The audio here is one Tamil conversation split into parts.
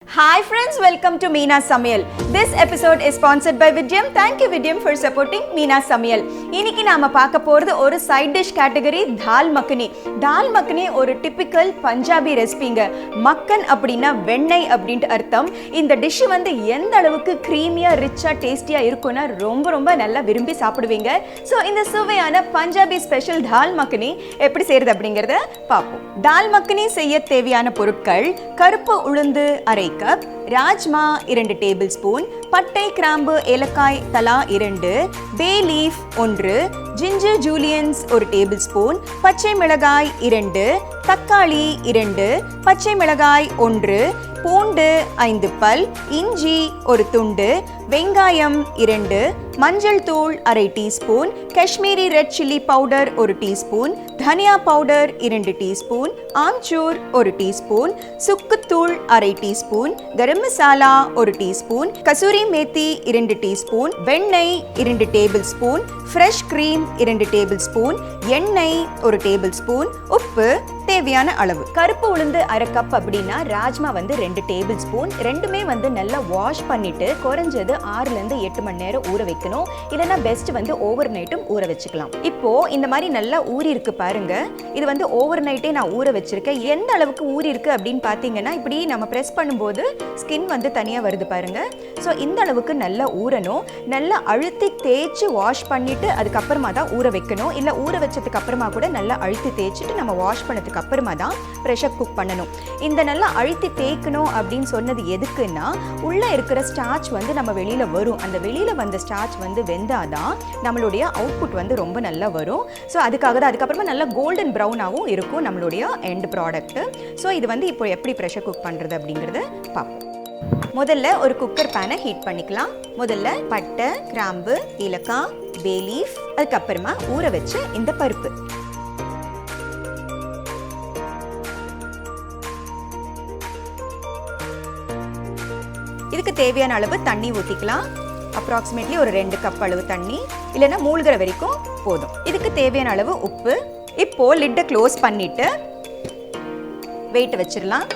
Hi friends, welcome to Meena Samiyal. This episode is sponsored by VIDIEM. Thank you VIDIEM for supporting Meena Samiyal. இன்னைக்கு நாம பார்க்க போறது ஒரு சைட் டிஷ் கேட்டகரி தால் மக்னி. தால் மக்னி ஒரு டிபிக்கல் பஞ்சாபி ரெசிபிங்க. மக்கன் அப்படின்னா வெண்ணெய் அப்படின்ட்டு அர்த்தம். இந்த டிஷ் வந்து எந்த அளவுக்கு கிரீமியா ரிச்சா டேஸ்டியா இருக்கும்னா ரொம்ப நல்லா விரும்பி சாப்பிடுவீங்க. ஸோ இந்த சுவையான பஞ்சாபி ஸ்பெஷல் தால் மக்னி எப்படி செய்யறது அப்படிங்கறத பார்ப்போம். தால் மக்னி செய்ய தேவையான பொருட்கள்: கருப்பு உளுந்து அரை கப், ராஜ்மா 2 டேபிள் ஸ்பூன், பட்டை கிராம்பு ஏலக்காய் தலா 2, பே leaf 1, ginger Julians 1 table spoon, பச்சை மிளகாய் 2, தக்காளி 2, பச்சை மிளகாய் 1, பூண்டு 5 பல், இஞ்சி 1 துண்டு, வெங்காயம் 2, மஞ்சள் தூள் அரை teaspoon, Kashmiri red chilli powder 1 teaspoon, தனியா பவுடர் 2 டீஸ்பூன், ஆம்ச்சூர் 1 டீஸ்பூன், சுக்குத்தூள் அரை teaspoon, garam masala 1 teaspoon, kasuri methi 2 teaspoon, வெண்ணெய் 2 table spoon, fresh cream 2 table spoon, எண்ணெய் 1 டேபிள் ஸ்பூன், உப்பு தேவையான அளவு. கருப்பு உளுந்து அரை கப் அப்படின்னா ராஜ்மா வந்து 2 டேபிள் ஸ்பூன். ரெண்டுமே வந்து நல்லா வாஷ் பண்ணிட்டு குறைஞ்சது 6 to 8 மணி நேரம் ஊற வைக்கணும். இல்லைன்னா பெஸ்ட் வந்து ஓவர் நைட்டும் ஊற வச்சுக்கலாம். இப்போ இந்த மாதிரி நல்லா ஊறி இருக்கு பாருங்க. இது வந்து ஓவர் நைட்டே நான் ஊற வச்சிருக்கேன். எந்த அளவுக்கு ஊறி இருக்கு அப்படின்னு பார்த்தீங்கன்னா இப்படி நம்ம ப்ரெஸ் பண்ணும்போது ஸ்கின் வந்து தனியாக வருது பாருங்க. ஸோ இந்த அளவுக்கு நல்லா ஊறணும். நல்லா அழுத்தி தேய்ச்சி வாஷ் பண்ணிட்டு அதுக்கப்புறமா தான் ஊற வைக்கணும். இல்லை ஊற வச்சதுக்கு அப்புறமா கூட நல்லா அழுத்தி தேய்ச்சிட்டு நம்ம வாஷ் பண்ணதுக்கு அப்புறமா தான் ப்ரெஷர் குக் பண்ணணும். இந்த நல்லா அழுத்தி தேய்க்கணும் அப்படின்னு சொன்னது எதுக்குன்னா உள்ள இருக்கிற ஸ்டார்ச் வந்து நம்ம வெளியில வரும். அந்த வெளியில வந்த ஸ்டார்ச் வந்து வெந்தாதான் நம்மளுடைய அவுட்புட் வந்து ரொம்ப நல்லா வரும். ஸோ அதுக்காக தான். அதுக்கப்புறமா நல்லா கோல்டன் ப்ரௌனாகவும் இருக்கும் நம்மளுடைய எண்ட் ப்ராடக்ட். ஸோ இது வந்து இப்போ எப்படி ப்ரெஷர் குக் பண்ணுறது அப்படிங்கிறத பார்ப்போம். முதல்ல ஒரு குக்கர் பேனை ஹீட் பண்ணிக்கலாம். முதல்ல பட்டை கிராம்பு ஏலக்காய் பே லீஃப், அதுக்கப்புறமா ஊற வச்ச இந்த பருப்பு, இதுக்கு தேவையான அளவு தண்ணி ஊற்றிக்கலாம். அப்ராக்சிமேட்லி ஒரு 2 கப் அளவு தண்ணி, இல்லைன்னா மூழ்கிற வரைக்கும் போதும். இதுக்கு தேவையான அளவு உப்பு. இப்போ லிட்டை க்ளோஸ் பண்ணிட்டு வெயிட் வச்சிடலாம்.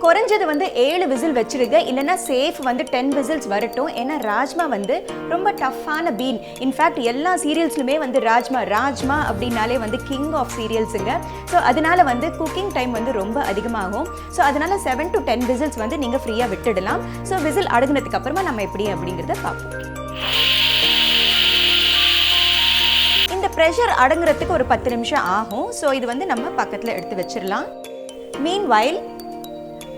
குறைஞ்சது வந்து 7 விசில் வச்சிருங்க. இல்லைன்னா சேஃப் வந்து 10 விசில்ஸ் வரட்டும். ஏன்னா ராஜ்மா வந்து ரொம்ப டஃப்பான பீன். இன்ஃபேக்ட் எல்லா சீரியல்ஸ்லுமே வந்து ராஜ்மா அப்படின்னாலே வந்து கிங் ஆஃப் சீரியல்ஸுங்க. ஸோ அதனால வந்து குக்கிங் டைம் வந்து ரொம்ப அதிகமாகும். ஸோ அதனால 7 to 10 விசில்ஸ் வந்து நீங்கள் ஃப்ரீயாக விட்டுடலாம். ஸோ விசில் அடங்கினதுக்கு அப்புறமா நம்ம எப்படி அப்படிங்கிறத பார்ப்போம். இந்த ப்ரெஷர் அடங்குறதுக்கு ஒரு 10 நிமிஷம் ஆகும். ஸோ இது வந்து நம்ம பக்கத்தில் எடுத்து வச்சிடலாம். மீன்வைல்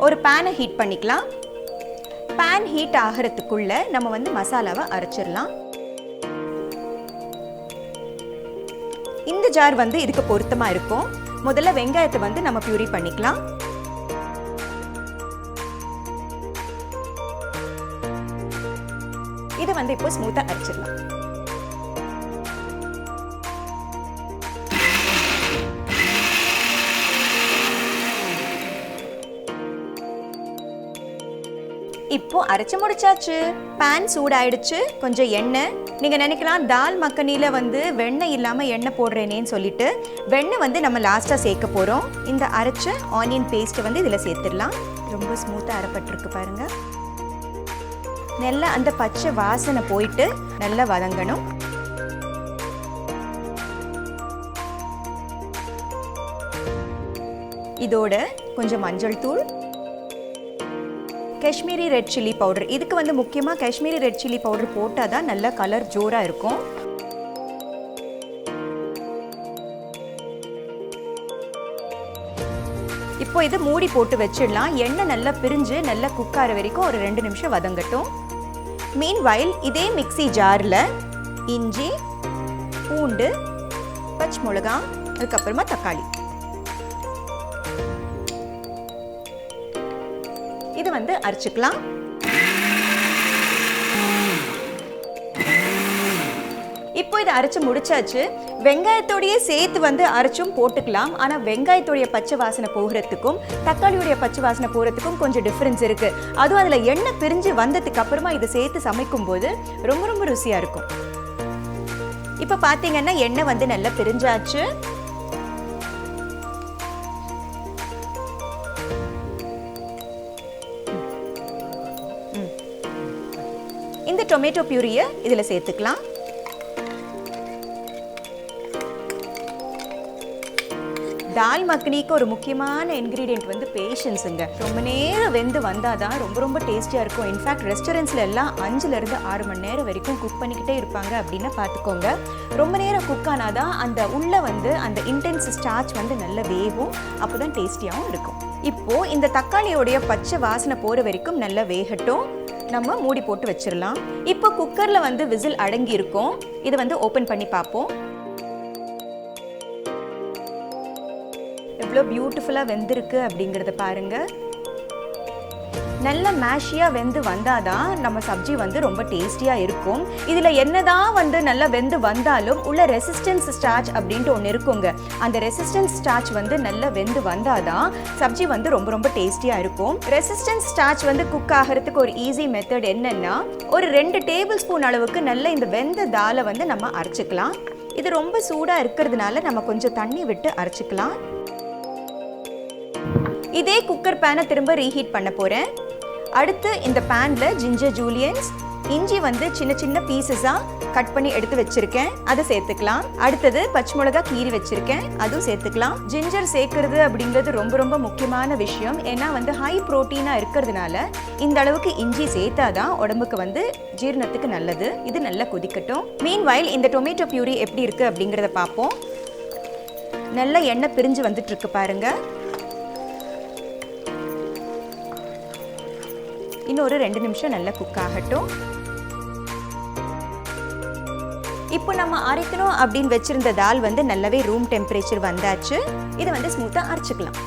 ஒரு பேனை ஹீட் பண்ணிக்கலாம். பேன் ஹீட் ஆகிறதுக்குள்ள நம்ம வந்து மசாலாவை அரைச்சிடலாம். இந்த ஜார் வந்து இதுக்கு பொருத்தமா இருக்கும். முதல்ல வெங்காயத்தை வந்து நம்ம பியூரி பண்ணிக்கலாம். இதை வந்து இப்போ ஸ்மூத்தா அரைச்சிடலாம். இப்போ அரைச்சு முடிச்சாச்சு. பேன் சூடாயிடுச்சு. கொஞ்சம் எண்ணெய். நீங்க நினைக்கலாம் தால் மக்கனில வந்து வெண்ணெய் இல்லாம எண்ணெய் போடுறேனேன்னு சொல்லிட்டு, வெண்ணெய் வந்து நம்ம லாஸ்டா சேர்க்க போறோம். இந்த அரைச்ச ஆனியன் பேஸ்ட் வந்து இதுல சேர்த்துடலாம். ரொம்ப ஸ்மூத்தா அரைப்பட்டிருக்கு பாருங்க. நல்லா அந்த பச்சை வாசனை போயிட்டு நல்லா வதங்கணும். இதோட கொஞ்சம் மஞ்சள் தூள், காஷ்மீரி ரெட் சில்லி பவுடர். இதுக்கு வந்து முக்கியமாக காஷ்மீரி ரெட் சில்லி பவுடர் போட்டால் தான் நல்ல கலர் ஜோராக இருக்கும். இப்போ இது மூடி போட்டு வச்சிடலாம். எண்ணெய் நல்லா பிரிஞ்சு நல்லா குக் ஆகிற வரைக்கும் ஒரு 2 நிமிஷம் வதங்கட்டும். மீன்வைல் இதே மிக்ஸி ஜாரில் இஞ்சி, பூண்டு, பச்சை மிளகாய், அதுக்கப்புறமா தக்காளி, இது வந்து அரைச்சுக்கலாம். இப்போ இதை அரைச்சு முடிச்சாச்சு. வெங்காயத்தோடைய சேர்த்து வந்து அரைச்சும் போட்டுக்கலாம். ஆனா வெங்காயத்தோடைய பச்சை வாசனை போகிறதுக்கும் தக்காளியுடைய பச்சை வாசனை போகிறதுக்கும் கொஞ்சம் டிஃபரன்ஸ் இருக்கு. அதுவும் அதுல எண்ணெய் பிரிஞ்சு வந்ததுக்கு அப்புறமா இதை சேர்த்து சமைக்கும் போது ரொம்ப ருசியா இருக்கும். இப்ப பாத்தீங்கன்னா எண்ணெய் வந்து நல்லா பிரிஞ்சாச்சு. இந்த டொமேட்டோ பியூரியை இதில் சேர்த்துக்கலாம். தால் மக்னிக்கு ஒரு முக்கியமான இன்க்ரீடியன்ட் வந்து பேஷன்ஸுங்க. ரொம்ப நேரம் வெந்து வந்தால் தான் ரொம்ப டேஸ்டியாக இருக்கும். இன்ஃபேக்ட் ரெஸ்டாரண்ட்ஸில் எல்லாம் 5லேருந்து 6 மணி நேரம் வரைக்கும் குக் பண்ணிக்கிட்டே இருப்பாங்க அப்படின்னு பார்த்துக்கோங்க. ரொம்ப நேரம் குக் ஆனால் தான் அந்த உள்ளே வந்து அந்த இன்டென்ஸ் ஸ்டார்ச் வந்து நல்லா வேகும். அப்போ தான் டேஸ்டியாகவும் இருக்கும். இப்போது இந்த தக்காளியோடைய பச்சை வாசனை போகிற வரைக்கும் நல்லா வேகட்டும். நம்ம மூடி போட்டு வச்சிடலாம். இப்போ குக்கரில் வந்து விசில் அடங்கி இருக்கும். இதை வந்து ஓப்பன் பண்ணி பார்ப்போம். எவ்வளோ பியூட்டிஃபுல்லாக வெந்திருக்கு அப்படிங்கிறத பாருங்கள். நல்ல மேஷியாக வெந்து வந்தால் தான் நம்ம சப்ஜி வந்து ரொம்ப டேஸ்டியாக இருக்கும். இதில் என்னதான் வந்து நல்லா வெந்து வந்தாலும் உள்ள ரெசிஸ்டன்ஸ் ஸ்டார்ச் அப்படின்ட்டு ஒன்று இருக்குங்க. அந்த ரெசிஸ்டன்ஸ் ஸ்டார்ச் வந்து நல்லா வெந்து வந்தால் தான் சப்ஜி வந்து ரொம்ப டேஸ்டியாக இருக்கும். ரெசிஸ்டன்ஸ் ஸ்டார்ச் வந்து குக் ஆகிறதுக்கு ஒரு ஈஸி மெத்தட் என்னென்னா, ஒரு 2 டேபிள் ஸ்பூன் அளவுக்கு நல்ல இந்த வெந்த தாலை வந்து நம்ம அரைச்சிக்கலாம். இது ரொம்ப சூடாக இருக்கிறதுனால நம்ம கொஞ்சம் தண்ணி விட்டு அரைச்சிக்கலாம். இதே குக்கர் பேனை திரும்ப ரீஹீட் பண்ண போகிறேன். அடுத்து இந்த பேனில் ஜிஞ்சர் ஜூலியன்ஸ், இஞ்சி வந்து சின்ன பீசஸாக கட் பண்ணி எடுத்து வச்சுருக்கேன், அதை சேர்த்துக்கலாம். அடுத்தது பச்சை மிளகா கீறி வச்சுருக்கேன், அதுவும் சேர்த்துக்கலாம். ஜிஞ்சர் சேர்க்கறது அப்படிங்கிறது ரொம்ப முக்கியமான விஷயம். ஏன்னா வந்து ஹை ப்ரோட்டீனாக இருக்கிறதுனால இந்த அளவுக்கு இஞ்சி சேர்த்தா தான் உடம்புக்கு வந்து ஜீரணத்துக்கு நல்லது. இது நல்லா கொதிக்கட்டும். மீன்வைல் இந்த டொமேட்டோ பியூரி எப்படி இருக்குது அப்படிங்கிறத பார்ப்போம். நல்லா எண்ணெய் பிரிஞ்சு வந்துட்டுருக்கு பாருங்கள். இன்னொரு 2 நிமிஷம் நல்லா குக் ஆகட்டும். இப்போ நம்ம அரைக்கணும் அப்படின்னு வச்சிருந்த தால் வந்து நல்லாவே ரூம் டெம்பரேச்சர் வந்தாச்சு. இதை வந்து ஸ்மூத்தாக அரைச்சிக்கலாம்.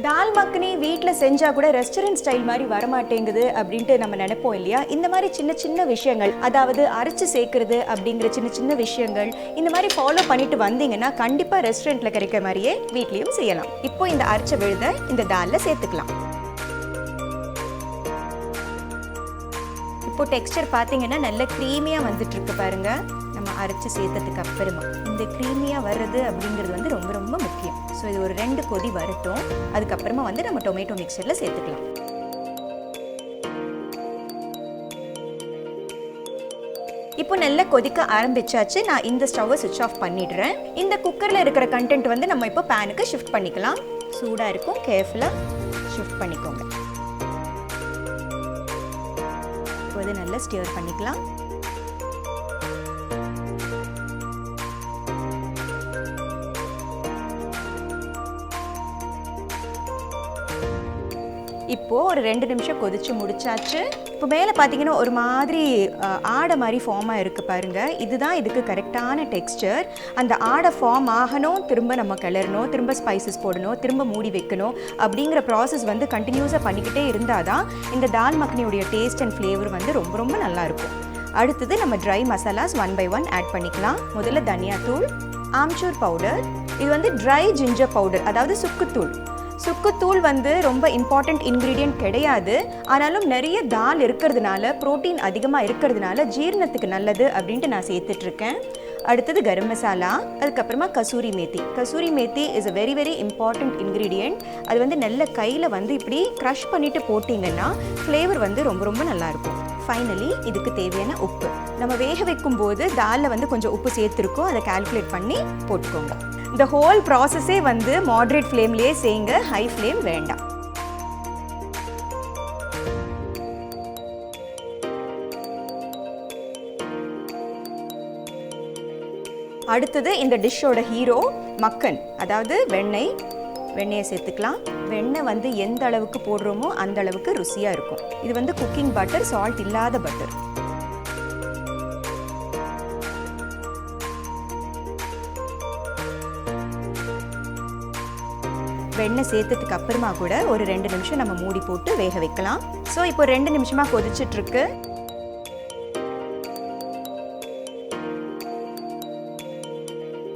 தால் மக்னி வீட்டில் செஞ்சால் கூட ரெஸ்டாரண்ட் ஸ்டைல் மாதிரி வரமாட்டேங்குது அப்படின்ட்டு நம்ம நினைப்போம் இல்லையா? இந்த மாதிரி சின்ன விஷயங்கள், அதாவது அரைச்சி சேர்க்கறது அப்படிங்கிற சின்ன விஷயங்கள் இந்த மாதிரி ஃபாலோ பண்ணிட்டு வந்தீங்கன்னா கண்டிப்பாக ரெஸ்டாரண்ட்டில் கிடைக்கிற மாதிரியே வீட்லேயும் செய்யலாம். இப்போ இந்த அரைச்ச விழுதை இந்த தாலில் சேர்த்துக்கலாம். இப்போ டெக்ஸ்டர் பார்த்தீங்கன்னா நல்ல க்ரீமியாக வந்துட்டுருக்கு பாருங்கள். நம்ம அரைச்சி சேர்த்ததுக்கு அப்புறமா இந்த க்ரீமியாக வர்றது அப்படிங்கிறது வந்து ரொம்ப முக்கியம். ஸோ இது ஒரு 2 கொதி வரட்டும். அதுக்கப்புறமா வந்து நம்ம டொமேட்டோ மிக்சரில் சேர்த்துக்கலாம். இப்போ நல்லா கொதிக்க ஆரம்பிச்சாச்சு. நான் இந்த ஸ்டவ்வை சுவிட்ச் ஆஃப் பண்ணிடுறேன். இந்த குக்கரில் இருக்கிற கண்டென்ட் வந்து நம்ம இப்போ பேனுக்கு ஷிஃப்ட் பண்ணிக்கலாம். சூடாக இருக்கும், கேர்ஃபுல்லாக ஷிஃப்ட் பண்ணிக்கோங்க. இப்போ இதை நல்லா ஸ்டியர் பண்ணிக்கலாம். இப்போது ஒரு 2 நிமிஷம் கொதிச்சு முடிச்சாச்சு. இப்போ மேலே பார்த்தீங்கன்னா ஒரு மாதிரி ஆடை மாதிரி ஃபார்மாக இருக்குது பாருங்கள். இதுதான் இதுக்கு கரெக்டான டெக்ஸ்டர். அந்த ஆடை ஃபார்ம் ஆகணும், திரும்ப நம்ம கிளறணும், திரும்ப ஸ்பைசஸ் போடணும், திரும்ப மூடி வைக்கணும். அப்படிங்கிற ப்ராசஸ் வந்து கண்டினியூஸாக பண்ணிக்கிட்டே இருந்தால் தான் இந்த தால் மக்னியுடைய டேஸ்ட் அண்ட் ஃப்ளேவர் வந்து ரொம்ப நல்லாயிருக்கும். அடுத்தது நம்ம ட்ரை மசாலாஸ் 1 by 1 ஆட் பண்ணிக்கலாம். முதல்ல தனியாத்தூள், ஆம்ச்சூர் பவுடர், இது வந்து ட்ரை ஜிஞ்சர் பவுடர், அதாவது சுக்குத்தூள். சுக்குத்தூள் வந்து ரொம்ப இம்பார்ட்டண்ட் இன்க்ரீடியன்ட் கிடையாது. ஆனாலும் நிறைய தால் இருக்கிறதுனால, ப்ரோட்டீன் அதிகமாக இருக்கிறதுனால ஜீரணத்துக்கு நல்லது அப்படின்ட்டு நான் சேர்த்துட்ருக்கேன். அடுத்தது கரம் மசாலா, அதுக்கப்புறமா kasuri methi. Kasuri methi is a very important ingredient. அது வந்து நல்ல கையில் வந்து இப்படி க்ரஷ் பண்ணிவிட்டு போட்டிங்கன்னா ஃப்ளேவர் வந்து ரொம்ப நல்லாயிருக்கும். ஃபைனலி இதுக்கு தேவையான உப்பு. நம்ம வேக வைக்கும் போது தாலில் வந்து கொஞ்சம் உப்பு சேர்த்துருக்கோம், அதை கால்குலேட் பண்ணி போட்டுக்கோங்க. இந்த ஹோல் ப்ராசஸே வந்து மாட்ரேட் ஃப்ளேம்லேயே செய்யுங்க, ஹை ஃப்ளேம் வேண்டாம். அடுத்தது இந்த டிஷ்ஷோட ஹீரோ மக்கன், அதாவது வெண்ணெயை சேர்த்துக்கலாம். வெண்ணெய் வந்து எந்த அளவுக்கு போடுறோமோ அந்த அளவுக்கு ருசியாக இருக்கும். இது வந்து குக்கிங் பட்டர், சால்ட் இல்லாத பட்டர். வெண்ணெய் சேர்த்ததுக்கு அப்புறமா கூட ஒரு 2 நிமிஷம் நம்ம மூடி போட்டு வேக வைக்கலாம். ஸோ இப்போ 2 நிமிஷமாக கொதிச்சிட்ருக்கு.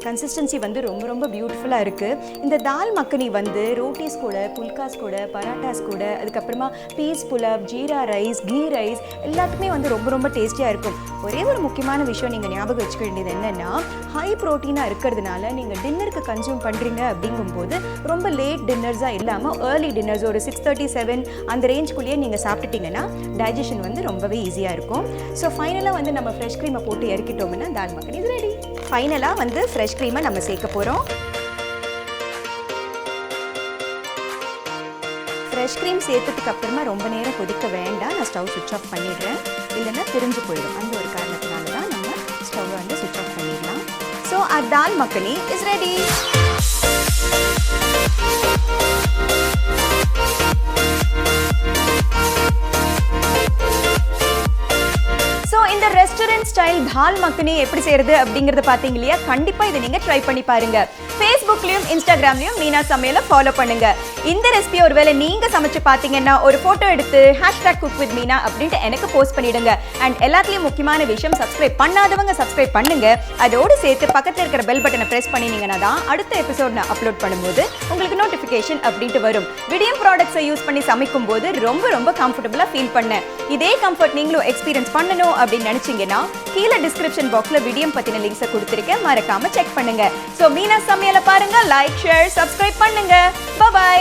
கன்சிஸ்டன்சி வந்து ரொம்ப ரொம்ப பியூட்டிஃபுல்லாக இருக்குது. இந்த தால் மக்கனி வந்து ரோட்டிஸ் கூட, புல்காஸ் கூட, பராட்டாஸ் கூட, அதுக்கப்புறமா peas pulao, jeera rice, ghee rice எல்லாத்துக்குமே வந்து ரொம்ப ரொம்ப டேஸ்டியாக இருக்கும். ஒரே ஒரு முக்கியமான விஷயம் நீங்கள் ஞாபகம் வச்சுக்க வேண்டியது என்னென்னா, ஹை ப்ரோட்டீனாக இருக்கிறதுனால நீங்கள் டின்னருக்கு கன்சியூம் பண்ணுறீங்க அப்படிங்கும்போது ரொம்ப லேட் டின்னர்ஸாக இல்லாமல் ஏர்லி டின்னர்ஸ் ஒரு 6:37 அந்த ரேஞ்சுக்குள்ளேயே நீங்கள் சாப்பிட்டுட்டிங்கன்னா டைஜஷன் வந்து ரொம்பவே ஈஸியாக இருக்கும். ஸோ ஃபைனலாக வந்து நம்ம ஃப்ரெஷ் க்ரீமை போட்டு இறக்கிட்டோம்னா தால் மக்கனி இது ரெடி. ஃபைனலாக வந்து ஃப்ரெஷ் க்ரீமை நம்ம சேர்க்க போகிறோம். ஃப்ரெஷ் க்ரீம் சேர்த்ததுக்கு அப்புறமா ரொம்ப நேரம் கொதிக்க வேண்டாம். நான் ஸ்டவ் சுவிட்ச் ஆஃப் பண்ணிடுறேன், இல்லைன்னா பிரிஞ்சு போயிடும். அந்த ஒரு காரணத்தினால தான் நம்ம ஸ்டவ்வை வந்து சுவிட்ச் ஆஃப் பண்ணிடலாம். So our dal makhani is ready. இந்த ரெஸ்டாரண்ட் ஸ்டைல் தால் மக்கனி எப்படி செய்யறது அப்படிங்கறத பாத்தீங்க இல்லையா? கண்டிப்பா இதை நீங்க ட்ரை பண்ணி பாருங்க. ஃபேஸ்புக்லயும் இன்ஸ்டாகிராம்லயும் மீனா சமையலை ஃபாலோ பண்ணுங்க. இந்த ரெசிபி ஒருவேளை நீங்க சமைச்சு பாத்தீங்கன்னா ஒரு போட்டோ எடுத்து #cook_with_meena அப்படின்ட்டு எனக்கு போஸ்ட் பண்ணிடுங்க. அண்ட் எல்லாத்துலயும் முக்கியமான விஷயம், சப்ஸ்கிரைப் பண்ணாதவங்க சப்ஸ்கிரைப் பண்ணுங்க. அதோடு சேர்த்து பக்கத்துல இருக்கிற பெல் பட்டனை பிரஸ் பண்ணினீங்கன்னா தான் அடுத்த எபிசோட் நான் அப்லோட் பண்ணும்போது உங்களுக்கு நோட்டிபிகேஷன் அப்படின்ட்டு வரும். விடியம் ப்ராடக்ட்ஸை யூஸ் பண்ணி சமைக்கும் போது ரொம்ப ரொம்ப கம்ஃபர்டபுளா ஃபீல் பண்ணேன். இதே கம்ஃபர்ட் நீங்களும் எக்ஸ்பீரியன்ஸ் பண்ணணும் அப்படின்னு நினைச்சீங்கன்னா கீழே டிஸ்கிரிப்ஷன் பாக்ஸ்ல விடியம் பத்தின லிங்க்ஸை கொடுத்திருக்கேன், மறக்காம செக் பண்ணுங்க. சோ மீனா சமையலை பாருங்க, லைக், ஷேர், சப்ஸ்கிரைப் பண்ணுங்க. Bye by.